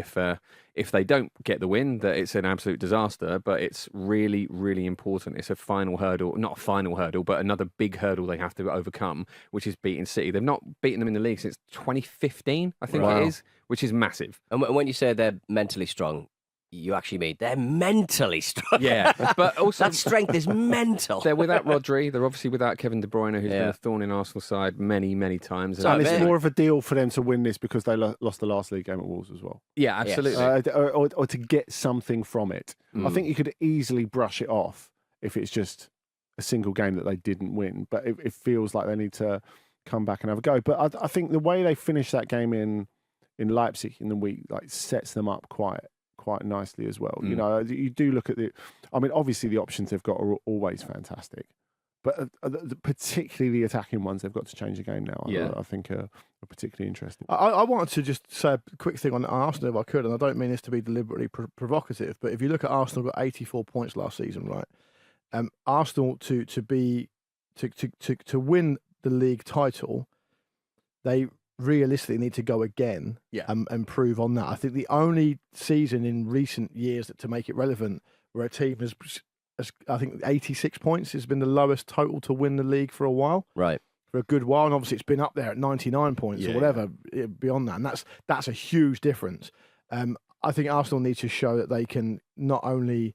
if they don't get the win, that it's an absolute disaster, but it's really, really important. It's a final hurdle, not a final hurdle, but another big hurdle they have to overcome, which is beating City. They've not beaten them in the league since 2015, I think it is, which is massive. And when you say they're mentally strong, you actually mean they're mentally strong. Yeah, but also that strength is mental. they're without Rodri. They're obviously without Kevin De Bruyne, who's been a thorn in Arsenal's side many, many times. And it's more of a deal for them to win this because they lost the last league game at Wolves as well. Yeah, absolutely. Or to get something from it. I think you could easily brush it off if it's just a single game that they didn't win. But it feels like they need to come back and have a go. But I think the way they finished that game in Leipzig in the week sets them up quite nicely as well. You do look at obviously the options they've got are always fantastic. But particularly the attacking ones, they've got to change the game now. Yeah. I think are particularly interesting. I wanted to just say a quick thing on Arsenal, if I could, and I don't mean this to be deliberately provocative, but if you look at Arsenal, got 84 points last season, right? Arsenal to win the league title, they realistically need to go again and improve on that. I think the only season in recent years to make it relevant where a team has I think 86 points has been the lowest total to win the league for a while. Right. For a good while, and obviously it's been up there at 99 points or whatever beyond that, and that's a huge difference. I think Arsenal need to show that they can not only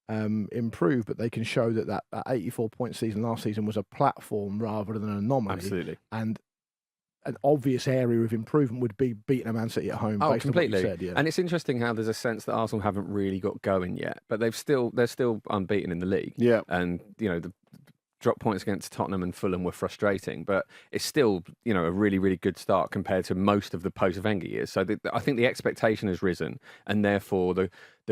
improve, but they can show that 84-point season last season was a platform rather than an anomaly. Absolutely. And an obvious area of improvement would be beating a Man City at home. Oh, based completely. On what you said, And it's interesting how there's a sense that Arsenal haven't really got going yet, but they're still unbeaten in the league. Yeah. And the drop points against Tottenham and Fulham were frustrating, but it's still a really, really good start compared to most of the post-Wenger years. So I think the expectation has risen, and therefore the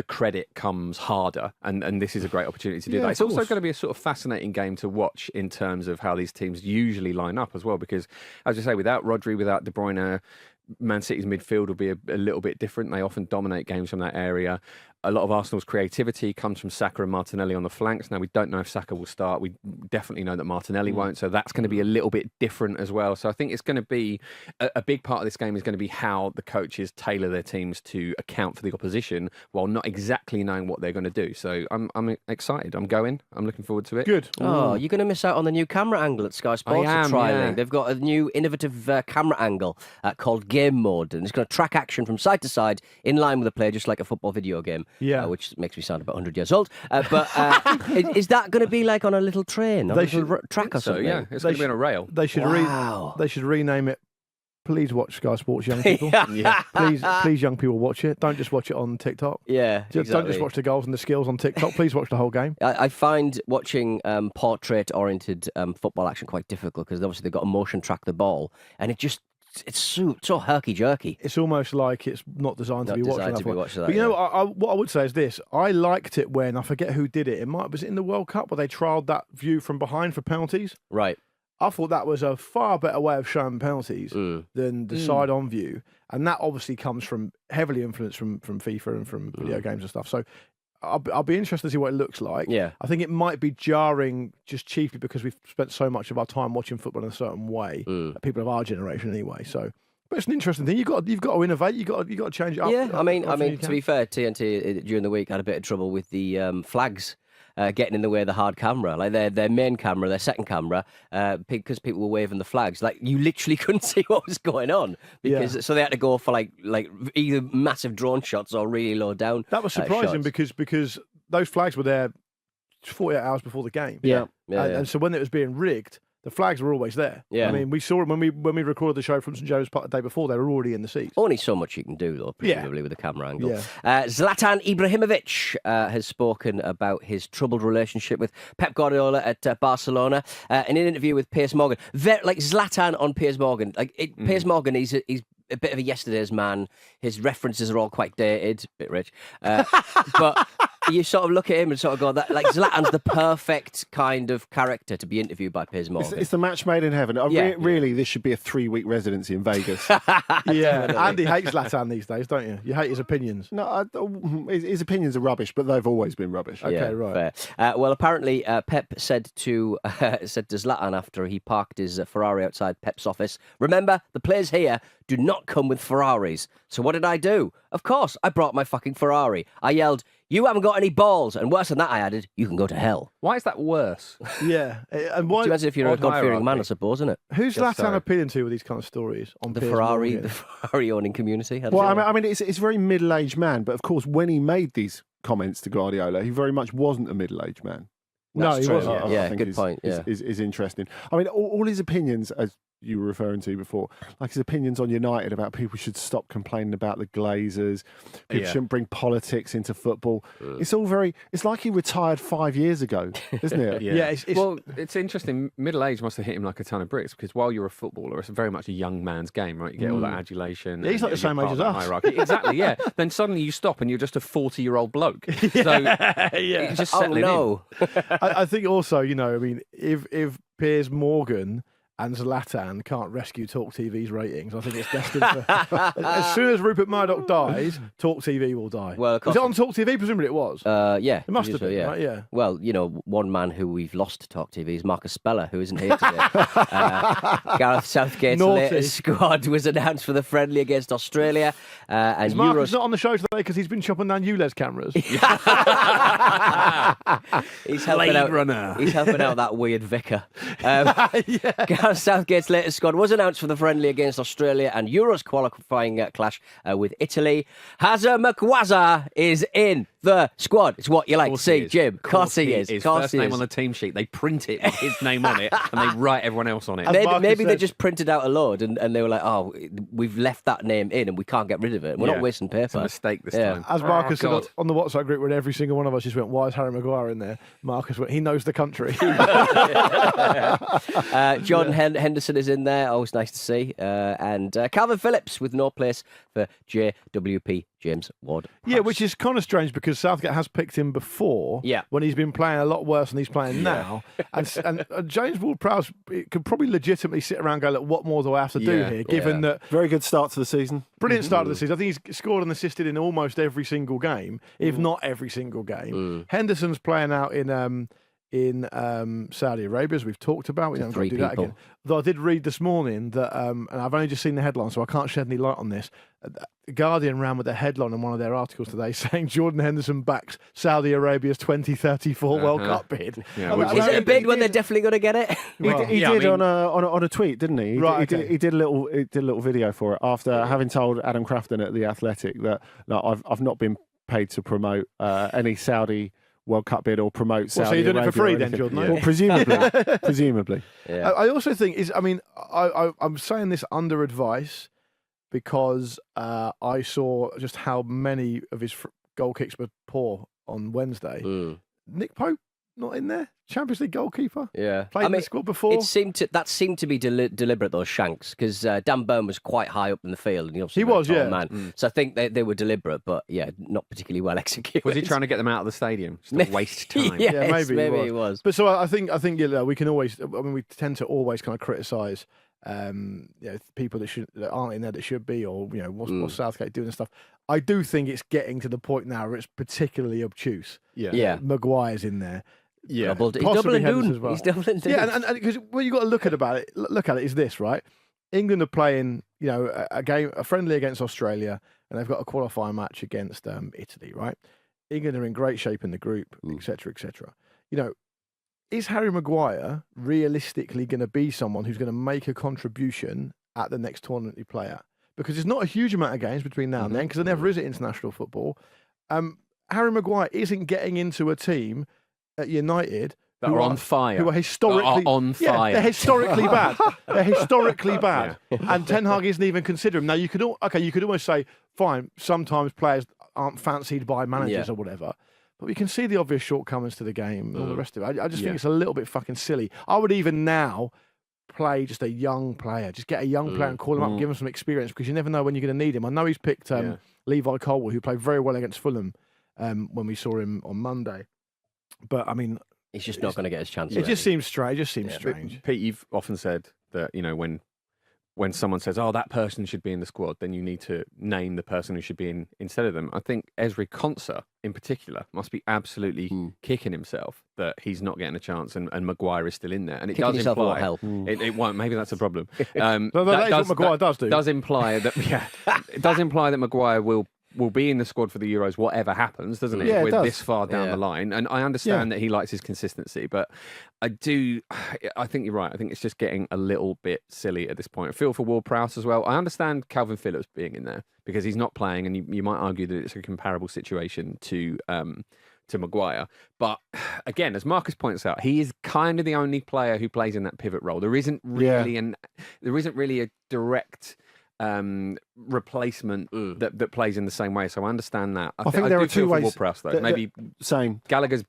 credit comes harder, and this is a great opportunity to do that. It's also going to be a sort of fascinating game to watch in terms of how these teams usually line up as well, because, as you say, without Rodri, without De Bruyne, Man City's midfield will be a little bit different. They often dominate games from that area. A lot of Arsenal's creativity comes from Saka and Martinelli on the flanks. Now, we don't know if Saka will start. We definitely know that Martinelli won't, so that's going to be a little bit different as well. So I think it's going to be a big part of this game is going to be how the coaches tailor their teams to account for the opposition while not exactly knowing what they're going to do. So I'm excited. I'm looking forward to it. Good. Oh, you're going to miss out on the new camera angle at Sky Sports I am, are trialing. yeah. They've got a new innovative camera angle called Game Mode, and it's going to track action from side to side in line with the player, just like a football video game. Yeah. Which makes me sound about 100 years old. But is that going to be like on a little train, on a little track or So something? yeah, it's going to be on a rail. They should they should rename it. Please watch Sky Sports, young people. Yeah. Please, young people, watch it. Don't just watch it on TikTok. Yeah, Don't exactly. just watch the goals and the skills on TikTok. Please watch the whole game. I find watching portrait-oriented football action quite difficult because obviously they've got to motion track the ball, and it's so herky-jerky. It's almost like it's not designed to be watched. But you know, what I would say is this. I liked it when, I forget who did it. Was it in the World Cup where they trialled that view from behind for penalties? Right. I thought that was a far better way of showing penalties than the side-on view. And that obviously comes from heavily influenced from FIFA and from video games and stuff. So I'll be interested to see what it looks like. Yeah. I think it might be jarring just chiefly because we've spent so much of our time watching football in a certain way. People of our generation anyway. So, but it's an interesting thing. You've got to innovate. You've got to change it up. Yeah, I mean, to be fair, TNT during the week had a bit of trouble with the flags. Getting in the way of the hard camera, like their main camera, their second camera, because people were waving the flags. Like you literally couldn't see what was going on so they had to go for like either massive drone shots or really low down. That was surprising shots. because those flags were there 48 hours before the game. Yeah. And so when it was being rigged, the flags were always there. Yeah. I mean, we saw it when we recorded the show from St Joe's Park the day before. They were already in the seats. Only so much you can do, though, presumably, with the camera angle. Yeah. Zlatan Ibrahimovic has spoken about his troubled relationship with Pep Guardiola at Barcelona in an interview with Piers Morgan. Like Zlatan on Piers Morgan. Piers Morgan, he's a bit of a yesterday's man. His references are all quite dated, a bit rich. But you sort of look at him and sort of go, that like Zlatan's the perfect kind of character to be interviewed by Piers Morgan. It's the match made in heaven. Really, this should be a 3-week residency in Vegas. Andy hates Zlatan these days, don't you? You hate his opinions. No, his opinions are rubbish, but they've always been rubbish. Okay, right. Fair. Well, apparently, Pep said to Zlatan after he parked his Ferrari outside Pep's office, "Remember, the players here do not come with Ferraris. So what did I do? Of course, I brought my fucking Ferrari. I yelled, 'You haven't got any balls!' And worse than that, I added, 'You can go to hell.'" Why is that worse? Yeah. And why? Imagine if you're a Odd God-fearing man, hierarchy. I suppose, isn't it? Who's Guess Zlatan so. appealing to with these kind of stories? On The Piers Ferrari, Morgan? the Ferrari owning community. Well, I mean, it's a very middle-aged man, but of course, when he made these comments to Guardiola, he very much wasn't a middle-aged man. No, he wasn't. I Yeah, think good point, yeah. Is interesting. I mean, all his opinions are you were referring to before, like his opinions on United about people should stop complaining about the Glazers, people shouldn't bring politics into football. It's all it's like he retired 5 years ago, isn't it? It's interesting. Middle age must have hit him like a ton of bricks because while you're a footballer, it's very much a young man's game, right? You get all that adulation. He's like the same age as us. Hierarchy. Exactly, yeah. Then suddenly you stop and you're just a 40-year-old bloke. So it's just settling in. I think also, if Piers Morgan and Zlatan can't rescue Talk TV's ratings, I think it's destined for... As soon as Rupert Murdoch dies, Talk TV will die. Well, was it on Talk TV? Presumably it was. Yeah. It must have been, right? Yeah. Well, one man who we've lost to Talk TV is Marcus Speller, who isn't here today. Gareth Southgate's latest squad was announced for the friendly against Australia. And is Marcus not on the show today because he's been chopping down ULEZ cameras? He's helping out that weird vicar. Gareth Southgate's latest squad was announced for the friendly against Australia and Euros qualifying clash with Italy. Hazard Makwaza is in the squad. It's what you like to see, Jim. Of course he is. His first name on the team sheet. They print it with his name on it and they write everyone else on it. Maybe they just printed out a load and they were like, oh, we've left that name in and we can't get rid of it. We're not wasting paper. It's a mistake this time. As Marcus said on the WhatsApp group, when every single one of us just went, why is Harry Maguire in there? Marcus went, he knows the country. Jordan Henderson is in there. Always nice to see. And Calvin Phillips with no place for JWP, James Ward-Prowse. Yeah, which is kind of strange because Southgate has picked him before when he's been playing a lot worse than he's playing now. And James Ward-Prowse could probably legitimately sit around and go, look, what more do I have to do here? Given that... Very good start to the season. Brilliant start to the season. I think he's scored and assisted in almost every single game, if not every single game. Henderson's playing out in Saudi Arabia, as we've talked about. We don't got to do that again. Though I did read this morning that, and I've only just seen the headline, so I can't shed any light on this. The Guardian ran with a headline in one of their articles today saying Jordan Henderson backs Saudi Arabia's 2034 World Cup bid. Yeah, is it a bid when they're definitely going to get it? He did on a tweet, didn't he? He did a little video for it after having told Adam Crafton at The Athletic that I've not been paid to promote any Saudi World Cup bid or promote Saudi Arabia. So you're doing it for free then, Jordan? Well, presumably. Yeah. I also think I'm saying this under advice because I saw just how many of his goal kicks were poor on Wednesday. Nick Pope not in there? Champions League goalkeeper? Yeah. Played in the squad before? That seemed to be deliberate, those shanks, because Dan Burn was quite high up in the field. And he was, man. So I think they were deliberate, but not particularly well executed. Was he trying to get them out of the stadium? Just to waste time. Yes, maybe he was. But so I think we can always, we tend to always kind of criticise people that aren't in there that should be, or what's Southgate doing and stuff. I do think it's getting to the point now where it's particularly obtuse. Yeah. Maguire's in in there. Yeah, he's doubling down. Well. He's doubling down. Yeah, and because what you got to look at it is this, right? England are playing, a friendly against Australia, and they've got a qualifying match against Italy, right? England are in great shape in the group, etc., etc. Is Harry Maguire realistically going to be someone who's going to make a contribution at the next tournament you play at? Because there's not a huge amount of games between now and then, because there never is at international football. Harry Maguire isn't getting into a team at United that are on fire. Who are historically on fire. They're historically bad. They're historically bad. And Ten Hag isn't even considering. Now you could almost say, fine, sometimes players aren't fancied by managers or whatever. But we can see the obvious shortcomings to the game and all the rest of it. I just think it's a little bit fucking silly. I would even now play just a young player. Just get a young player and call him up and give him some experience, because you never know when you're going to need him. I know he's picked Levi Colwill, who played very well against Fulham when we saw him on Monday. But, I mean... He's just not going to get his chance. It just seems strange. Pete, you've often said that, when someone says, oh, that person should be in the squad, then you need to name the person who should be in instead of them. I think Ezri Konsa, in particular, must be absolutely kicking himself that he's not getting a chance and Maguire is still in there. And it does imply... won't help. It won't. Maybe that's a problem. That is what Maguire does do. Does imply that, it does imply that Maguire will be in the squad for the Euros, whatever happens, doesn't it? Yeah, With this far down the line. And I understand that he likes his consistency, but I think you're right. I think it's just getting a little bit silly at this point. I feel for Ward-Prowse as well. I understand Calvin Phillips being in there because he's not playing, and you might argue that it's a comparable situation to to Maguire. But again, as Marcus points out, he is kind of the only player who plays in that pivot role. There isn't really a direct replacement that plays in the same way. So I understand that. I think there are two ways. Ward-Prowse, though. Maybe same. Gallagher's.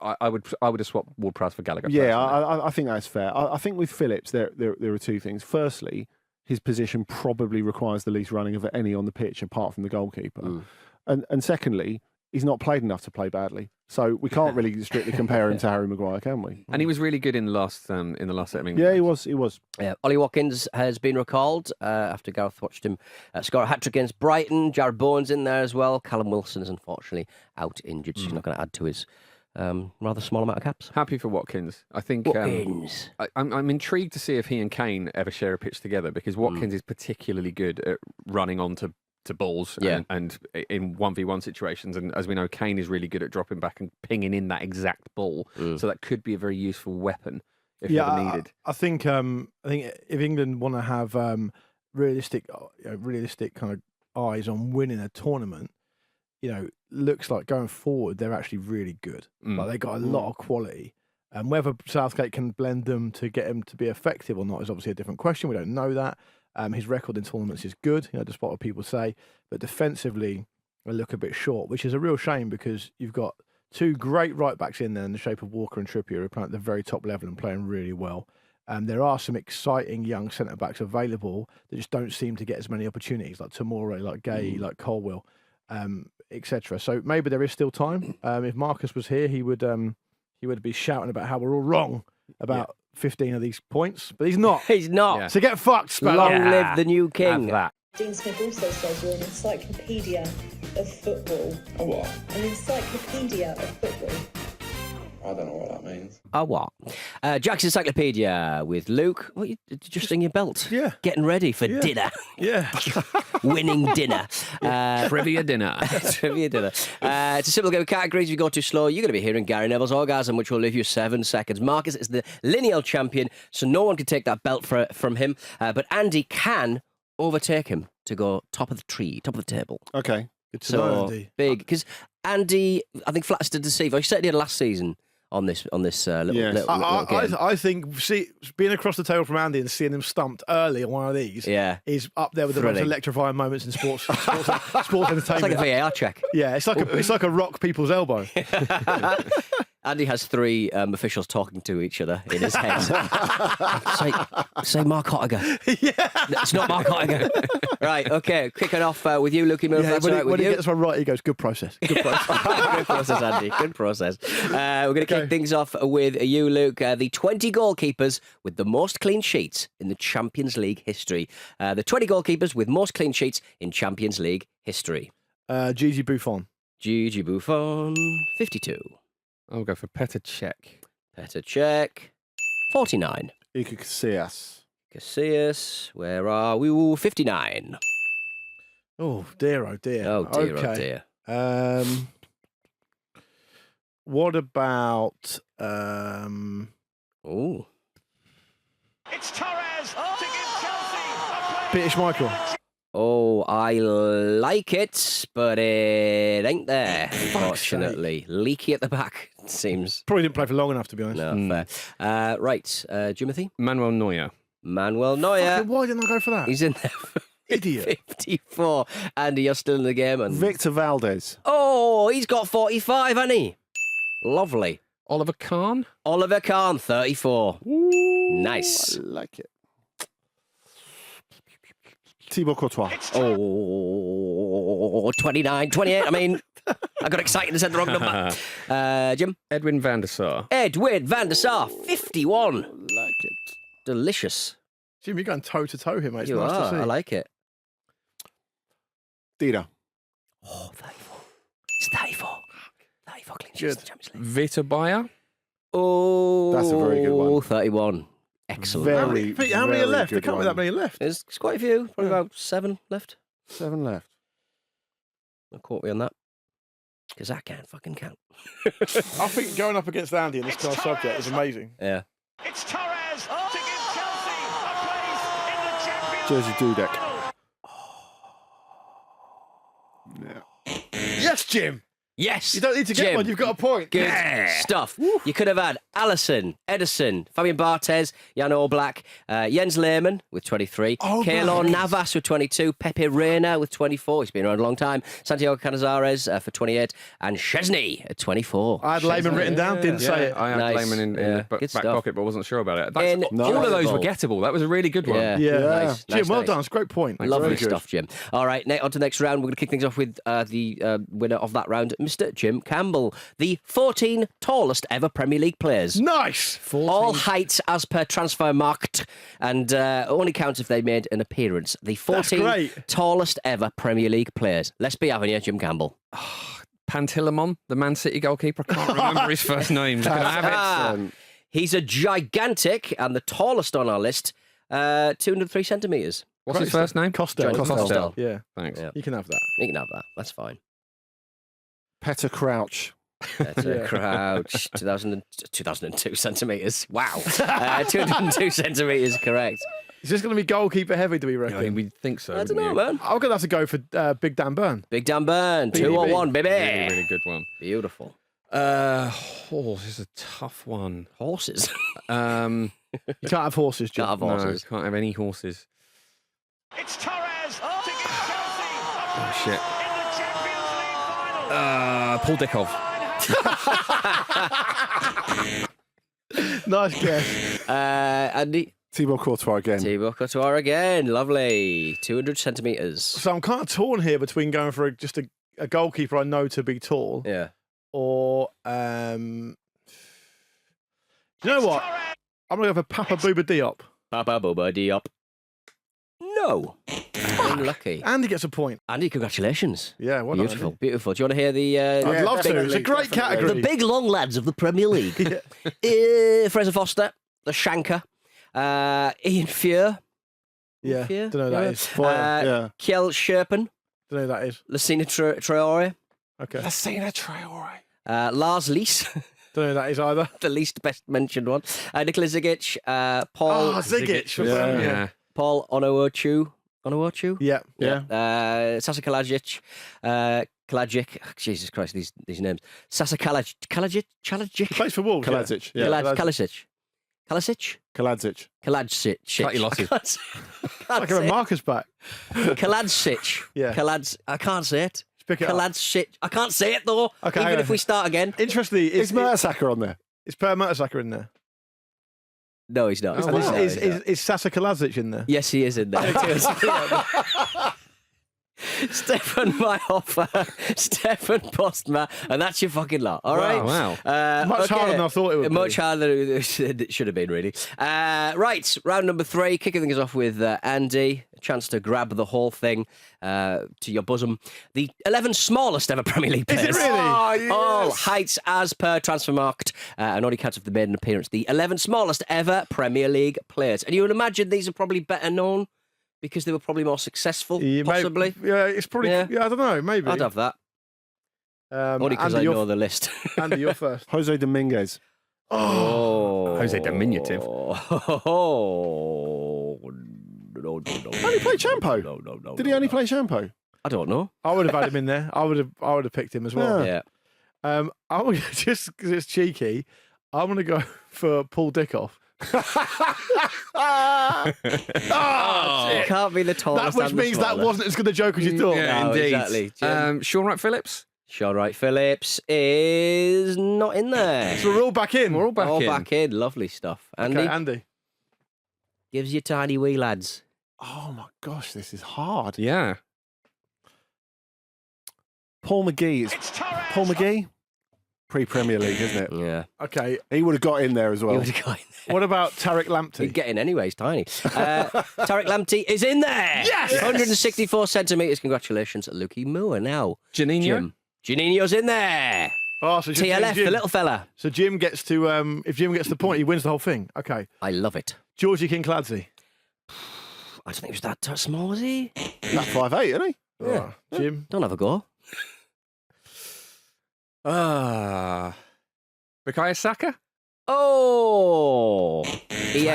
I would have swapped Ward-Prowse for Gallagher. Yeah, I think that's fair. I think with Phillips, there are two things. Firstly, his position probably requires the least running of any on the pitch, apart from the goalkeeper. And secondly, he's not played enough to play badly. So we can't really strictly compare him to Harry Maguire, can we? And he was really good in the last set of England. Yeah, he was. Yeah. Ollie Watkins has been recalled after Gareth watched him score a hat-trick against Brighton. Jared Bowen's in there as well. Callum Wilson is unfortunately out injured, so he's not going to add to his rather small amount of caps. Happy for Watkins. I think Watkins. I'm intrigued to see if he and Kane ever share a pitch together, because Watkins is particularly good at running onto balls and in 1v1 situations, and as we know, Kane is really good at dropping back and pinging in that exact ball, so that could be a very useful weapon if ever needed. I think if England want to have realistic kind of eyes on winning a tournament, looks like going forward they're actually really good. Like they got a lot of quality, and whether Southgate can blend them to get him to be effective or not is obviously a different question. We don't know that. His record in tournaments is good, despite what people say, but defensively they look a bit short, which is a real shame, because you've got two great right backs in there in the shape of Walker and Trippier, who are playing at the very top level and playing really well. There are some exciting young centre backs available that just don't seem to get as many opportunities, like Tomori, like Gay, like Colwell, etc. So maybe there is still time. If Marcus was here, he would be shouting about how we're all wrong about 15 of these points, but he's not. He's not. Yeah. So get fucked, Spello. Long live the new king. Have that. Dean Smith also says you're an encyclopedia of football. A what? An encyclopedia of football. I don't know what that means. A what? Jack's Encyclopedia with Luke. What, you adjusting your belt? Yeah. Getting ready for dinner. Yeah. Winning dinner. Trivia dinner. Trivia dinner. It's a simple game of categories. If you go too slow, you're going to be hearing Gary Neville's orgasm, which will leave you 7 seconds. Marcus is the lineal champion, so no one can take that belt from him. But Andy can overtake him to go top of the tree, top of the table. Okay. Good to know, Andy. Big, because Andy, I think, flatters to deceive. He certainly did last season on this little game. I think being across the table from Andy and seeing him stumped early on one of these is up there with the most electrifying moments in sports entertainment. It's like a VAR check. Yeah, it's like a rock people's elbow. Andy has 3 officials talking to each other in his head. say Mark Hottiger. Yeah. It's not Mark Hottiger. Right, okay. Kicking off with you, Lukey Mills. That's right with when you. He gets one right, he goes, good process. Good process. Good process, Andy. Good process. We're going to kick things off with you, Luke. The 20 goalkeepers with the most clean sheets in the Champions League history. The 20 goalkeepers with most clean sheets in Champions League history. Gigi Buffon. Gigi Buffon, 52. I'll go for Petr Cech. Petr Cech, 49. Iker Casillas. Casillas, where are we? Ooh, 59. Oh dear, oh dear. Oh dear, okay. oh dear. What about Ooh. It's Torres to give Chelsea a play. Peter Schmeichel? Oh, I like it, but it ain't there, fortunately. Leaky at the back, it seems. Probably didn't play for long enough, to be honest. No, fair. Right, Jimothy? Manuel Neuer. Manuel Neuer. Fucking, why didn't I go for that? He's in there for Idiot. 54. Andy, you're still in the game. And... Victor Valdez. Oh, he's got 45, hasn't he? Lovely. Oliver Kahn. Oliver Kahn, 34. Nice. I like it. Thibaut Courtois. Oh, 29, 28. I mean, I got excited and said the wrong number. Jim? Edwin van der Sar. Edwin van der Sar, 51. Like it. Delicious. Jim, you're going toe-to-toe here, mate. It's You nice are. to see. I like it. Dida. Oh, 34. It's 34. 34 clean sheets in the Champions League. Vita Bayer. Oh, That's a very good one. 31. Excellent. How many are left? There can't be that many left. There's quite a few. Probably about 7 left. 7 left. I'll quote me on that. Because I can't fucking count. I think going up against Andy in this kind of subject is amazing. Yeah. It's Torres to give Chelsea a place in the Champions Jersey Dudek. final. Yeah. Yes, Jim. Yes. You don't need to get Jim. one. You've got a point. Good stuff. You could have had Alisson, Edison, Fabian Barthez, Jan Oblak, Jens Lehmann with 23, Keylor Navas with 22, Pepe Reina with 24. He's been around a long time. Santiago Canizares for 28, and Chesney at 24. I had Lehmann written down, didn't say it. I had Nice. Lehmann in the back Good stuff. pocket, but wasn't sure about it. In All of those were football. gettable. That was a really good one. Yeah. Yeah. Jim, well done. It's a great point. Lovely Very good. stuff, Jim. All right, on to the next round. We're going to kick things off with the winner of that round, Mr. Jim Campbell, the 14 tallest ever Premier League players. Nice. All heights as per Transfermarkt, and only counts if they made an appearance. The 14 great. tallest ever Premier League players. Let's be having you, Jim Campbell. Pantilimon, the Man City goalkeeper. I can't remember his first name. Can I have it? He's a gigantic, and the tallest on our list, 203 centimetres. What's his first name? Costello. Costello. Yeah. Thanks. Yeah. You can have that. You can have that. That's fine. Petter Crouch. That's a Crouch, 2002 centimetres. Wow. 202 centimetres, correct. Is this going to be goalkeeper heavy, do we I reckon? mean, we think so. I don't wouldn't know, you? man. I'm going to have to go for Big Dan Burn. Big Dan Burn, BDB. 201, baby. Really, really good one. Beautiful. This is a tough one. Horses. You can't have horses, Jim. Can't have No, horses. can't have any horses. It's Torres to give Chelsea a place shit. in the Champions League final. Paul Dickov. Nice guess. Andy. Thibaut Courtois again. Thibaut Courtois again. Lovely. 200 centimetres. So I'm kind of torn here between going for just a goalkeeper I know to be tall Yeah. or you know what? I'm going to go for Papa Bouba Diop. Papa Boba Diop. No. Unlucky. And he gets a point. Andy, congratulations. Yeah, well done, Beautiful, Andy. beautiful. Do you want to hear the... I'd love to. It's a definitely, great definitely. category. the big long lads of the Premier League? Fraser Foster, the Shanker, Ian Fuhr, Yeah, Fuhr? don't know who that is. Yeah. Kjell Scherpen, Don't know who that is. Lucina Traore, Okay. Lassina Traore. Lars Lees, Don't know who that is either. the least best mentioned one, Nikola Zigic, Paul Zigic. Yeah. Paul Onuachu. Yeah. Yeah. Sasa Kalajic, Jesus Christ, these names. Sasa Kalajic, He plays for Wolves. Kaladzic. Yeah. Yeah. Kalasic. Kaladzic. Kaladzic. Cut your losses. Like a Marcus back. Kaladzic. Yeah. I can't say it. Pick it up. Kaladzic. I can't say it though. Okay, Even hang if on. we start again. Interestingly, Is Mertesacker on there? is Per Mertesacker in there? No, he's not. And No, he's not. is Sasa Kaladzic in there? Yes, he is in there. Stefan Mayhofer, Stefan Postma, and that's your fucking lot. All right. Wow. Much harder than I thought it would be. Much harder than it should have been, really. Right, round number 3, kicking things off with Andy. A chance to grab the whole thing to your bosom. The 11 smallest ever Premier League players. Is it really? Oh, yes. All heights as per Transfermarkt, and only counts if they made an appearance. The 11 smallest ever Premier League players. And you would imagine these are probably better known because they were probably more successful, possibly. Yeah, it's probably. Yeah. Yeah, I don't know. Maybe. I'd have that. Only because I Andy, know the list. Andy, you're first. Jose Dominguez. Jose diminutive. Oh, no. Only played Champo. No. Did he only play Champo? I don't know. I would have had him in there. I would have picked him as well. Yeah. I'm gonna, just because it's cheeky, I'm going to go for Paul Dickov. It can't be the tallest. Which and the means that smallest. wasn't as good a joke as you thought. Yeah, No, indeed. exactly. Jim. Sean Wright Phillips. Sean Wright Phillips is not in there. So we're all back in. We're all back All in. back in. Lovely stuff. Andy, Okay, Andy. gives you tiny wee lads. Oh my gosh, this is hard. Yeah. Paul McGee. It's Torres. Paul McGee? Pre-Premier League, isn't it? Yeah. Okay. He would have got in there as He well. would have got in there. What about Tarek Lamptey? He'd get in anyway, he's tiny. Tarek Lamptey is in there. Yes! 164 centimetres. Congratulations, Lukey Moore now. Janino. Jim. Janino's in there. Oh, so TLF, Jim, the little fella. So Jim gets to, if Jim gets the point, he wins the whole thing. Okay. I love it. Georgie King-Cladsey. I don't think he was that small, was he? He's 5'8", isn't he? Yeah. Jim. Don't have a go. Bukayo Saka. Oh, he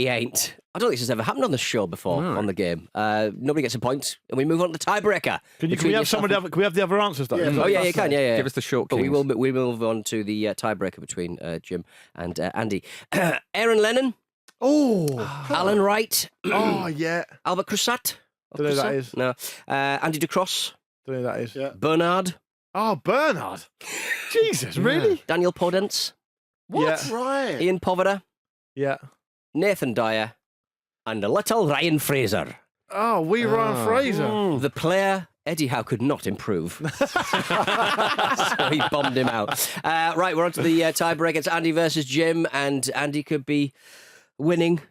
ain't. I don't think this has ever happened on the show before, on the game. Nobody gets a point, and we move on to the tiebreaker. Can we have can we have the other answers, though? Yeah, you can, yeah. Give us the short But kings. we move on to the tiebreaker between Jim and Andy. Aaron Lennon, Alan Wright, yeah. Albert Crusat. Don't know who that is. No. Andy DeCross, Don't know who that is. Yeah. Bernard, Oh, Bernard. Jesus, really? Daniel Podence, What? Yeah. Right. Ian Poveda, Yeah. Nathan Dyer, and the little Ryan Fraser. Oh, Ryan Fraser. The player Eddie Howe could not improve. So he bombed him out. Right, we're on to the tiebreak. It's Andy versus Jim, and Andy could be winning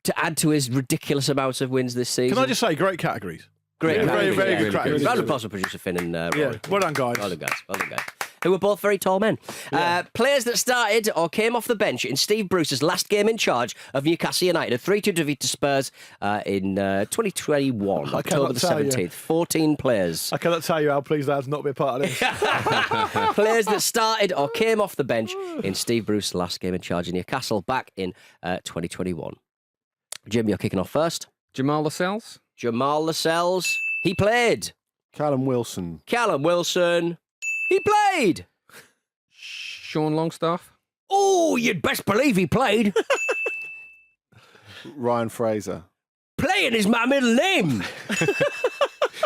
to add to his ridiculous amount of wins this season. Can I just say, great categories. Great, Yeah, categories, very good really categories. Round of applause for producer Finn and Rory. Yeah. Well done, guys. Well done, guys. Who were both very tall men. Players that started or came off the bench in Steve Bruce's last game in charge of Newcastle United, a 3-2 defeat to Spurs in 2021, October the 17th. 14 players. I cannot tell you how pleased I am to not be a part of this. Players that started or came off the bench in Steve Bruce's last game in charge of Newcastle back in 2021. Jim, you're kicking off first. Jamal Lascelles. Jamal Lascelles. He played. Callum Wilson. Callum Wilson. He played. Sean Longstaff. Oh, you'd best believe he played. Ryan Fraser. Playing is my middle name.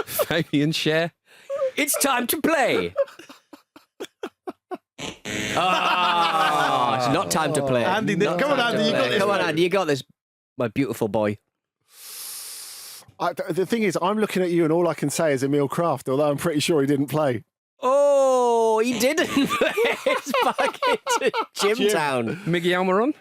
Fabian Schär. It's time to play. It's not time to play. Andy, Not come on, time to Andy, you play. got this, Come on, mate. Andy, you got this, my beautiful boy. The thing is, I'm looking at you and all I can say is Emil Kraft, although I'm pretty sure he didn't play. Oh, he didn't. It's back into Jimtown. Miggy Almiron.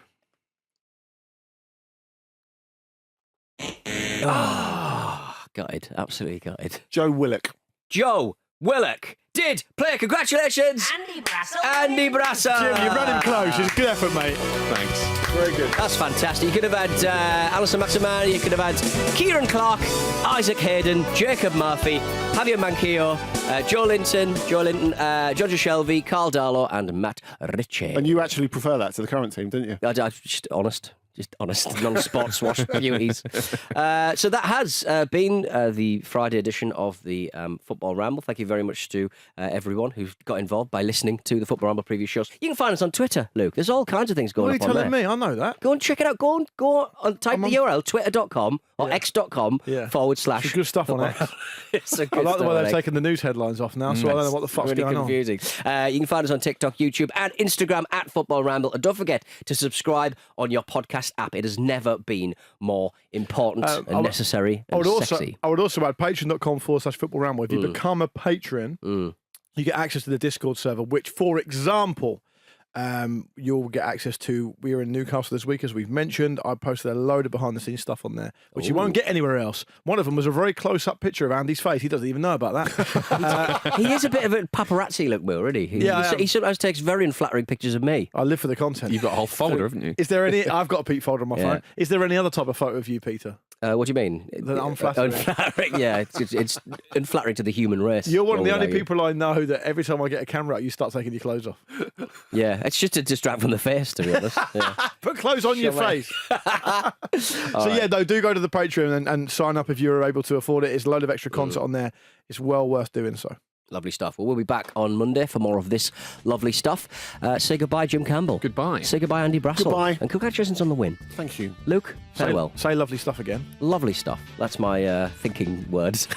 Gutted, absolutely gutted. Joe Willock. Joe Willock did play. Congratulations, Andy Brassel. Jim, you ran him close. It's a good effort, mate. Thanks. Very good. That's fantastic. You could have had Alison Maximani, you could have had Kieran Clark, Isaac Hayden, Jacob Murphy, Javier Manquillo, Joe Linton, Georgia Shelby, Carl Darlow, and Matt Ritchie. And you actually prefer that to the current team, didn't you? I'm just honest. Non-sports wash beauties. So that has been the Friday edition of the Football Ramble. Thank you very much to everyone who got involved by listening to the Football Ramble previous shows. You can find us on Twitter, Luke. There's all kinds of things going What are you up on telling there. me? I know that. Go and check it out. Go on type the URL, twitter.com or x.com / Some good stuff on it. It's a I good like the way stuff they've on taken the news headlines off now, so I don't know what the fuck's really going confusing. You can find us on TikTok, YouTube, and Instagram at Football Ramble. And don't forget to subscribe on your podcast app. It has never been more important and necessary and sexy. I would also add patreon.com/Football Ramble. If you become a patron, you get access to the Discord server, which, for example, you'll get access to. We were in Newcastle this week, as we've mentioned. I posted a load of behind-the-scenes stuff on there, which you won't get anywhere else. One of them was a very close-up picture of Andy's face. He doesn't even know about that. He is a bit of a paparazzi look, Will, isn't he? He sometimes takes very unflattering pictures of me. I live for the content. You've got a whole folder, haven't you? Is there any? I've got a Pete folder on my phone. Is there any other type of photo of you, Peter? What do you mean? That unflattering. Unflattering, yeah. It's unflattering to the human race. You're one of the Will, only are you? people I know that every time I get a camera out, you start taking your clothes off. Yeah, it's just to distract from the face, to be honest. Yeah. Put clothes on your face. Do go to the Patreon and sign up if you're able to afford it. It's a load of extra content on there. It's well worth doing so. Lovely stuff. Well, we'll be back on Monday for more of this lovely stuff. Say goodbye, Jim Campbell. Goodbye. Say goodbye, Andy Brassel. Goodbye. And congratulations on the win. Thank you. Luke, farewell. Say lovely stuff again. Lovely stuff. That's my thinking words.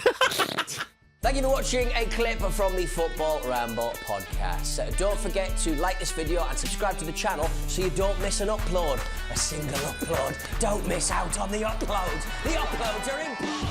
Thank you for watching a clip from the Football Ramble podcast. Don't forget to like this video and subscribe to the channel so you don't miss an upload. A single upload. Don't miss out on the uploads. The uploads are important.